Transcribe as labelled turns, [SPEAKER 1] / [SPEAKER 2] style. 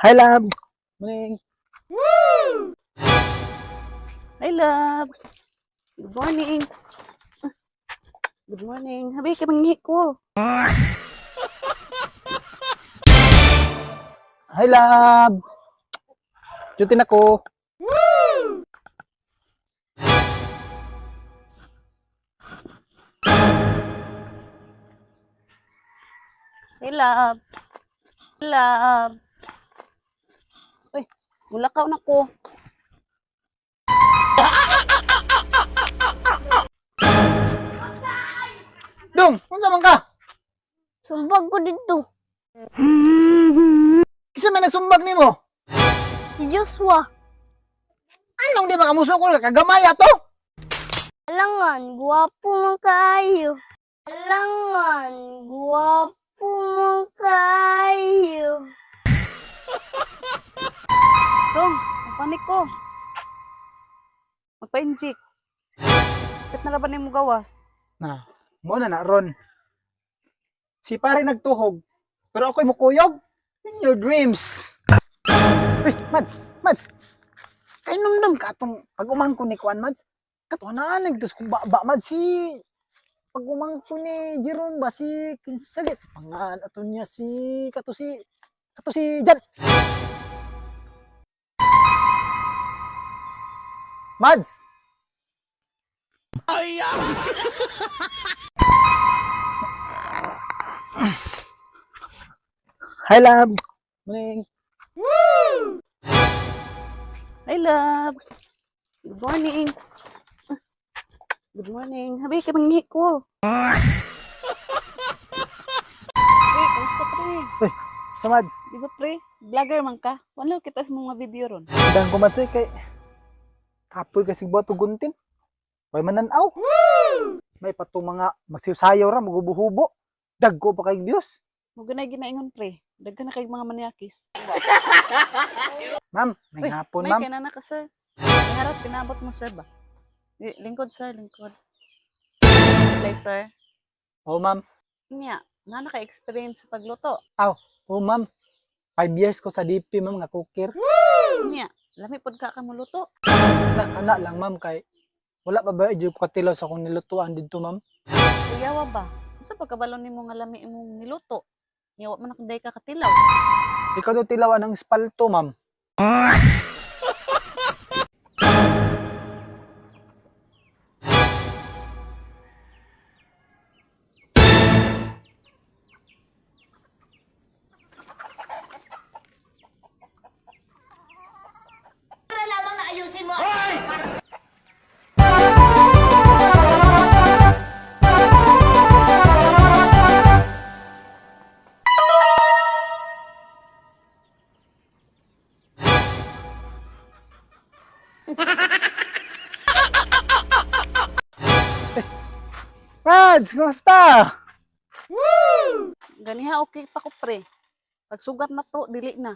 [SPEAKER 1] Hi, love. Morning.
[SPEAKER 2] Hi, love. Good morning. Good morning. Habi ka mangihi ko.
[SPEAKER 1] Hi, love. Duty na ko.
[SPEAKER 2] Hey, love. Love. Uy, mulakaw na ko.
[SPEAKER 1] Dong, unsa man ka?
[SPEAKER 3] Sumbag ko dito.
[SPEAKER 1] Kisa may nagsumbag nimo?
[SPEAKER 3] Si Joshua.
[SPEAKER 1] Anong di ba kamusukol ka? Kagamaya to?
[SPEAKER 3] Alangan, guwapo man kaayo. Alangan, guwapo man kaayo.
[SPEAKER 2] Dong, mapanik ko. Magpa-injik. Bakit na laban mo gawas?
[SPEAKER 1] Na, muna na ron. Si pare nagtuhog, pero ako'y mukuyog. In your dreams. Uy, Mads. Kainom ka atong pag-umangko ni Kuan, Mads. Kato na nagdus ko ba, Mads, si pag-umangko ni Jerome ba si Kinsagit. Pangan ato niya si kato si Jan. Mads. Hi, love. Morning.
[SPEAKER 2] Hi, love. Good morning. Good morning. Habi ka mangihi ko. Pre, kamusta pre?
[SPEAKER 1] So, Mads,
[SPEAKER 2] Di ba pre? Vlogger man ka? Wala kita sa mga video ron.
[SPEAKER 1] dan ko Mads kay kapoy kasi buhat tuguntin. May mananaw. May patong mga magsisayaw ra, magubuhubo. Dagko pa kay Dios.
[SPEAKER 2] Mo ganay ginaingon pre. Daghan na kay mga manyakis.
[SPEAKER 1] Ma'am, may hapon,
[SPEAKER 2] May
[SPEAKER 1] ma'am.
[SPEAKER 2] kaya na ka sir. May harap pinabot mo sir ba? Lingkod sir, lingkod. Play sir.
[SPEAKER 1] Oh, ma'am.
[SPEAKER 2] Nya, nga naka-experience sa pagluto.
[SPEAKER 1] Oh, ma'am. 5 years ko sa DP, ma'am, nga cooker.
[SPEAKER 2] Nya, lami pod ka mo luto.
[SPEAKER 1] Ana lang, ma'am, kay wala pa ba idyo ko katilaw sa akong nilutuan dito, ma'am.
[SPEAKER 2] Kuyawa ba? Unsa pagkabalon nimo nga lami imong niluto? Nya wa man day ka katilaw.
[SPEAKER 1] Ikaw daw tilawan ng espalto, ma'am. Mads, kumusta?
[SPEAKER 2] Ganiha okay pa ko pre. Pag sugat na to, dili na.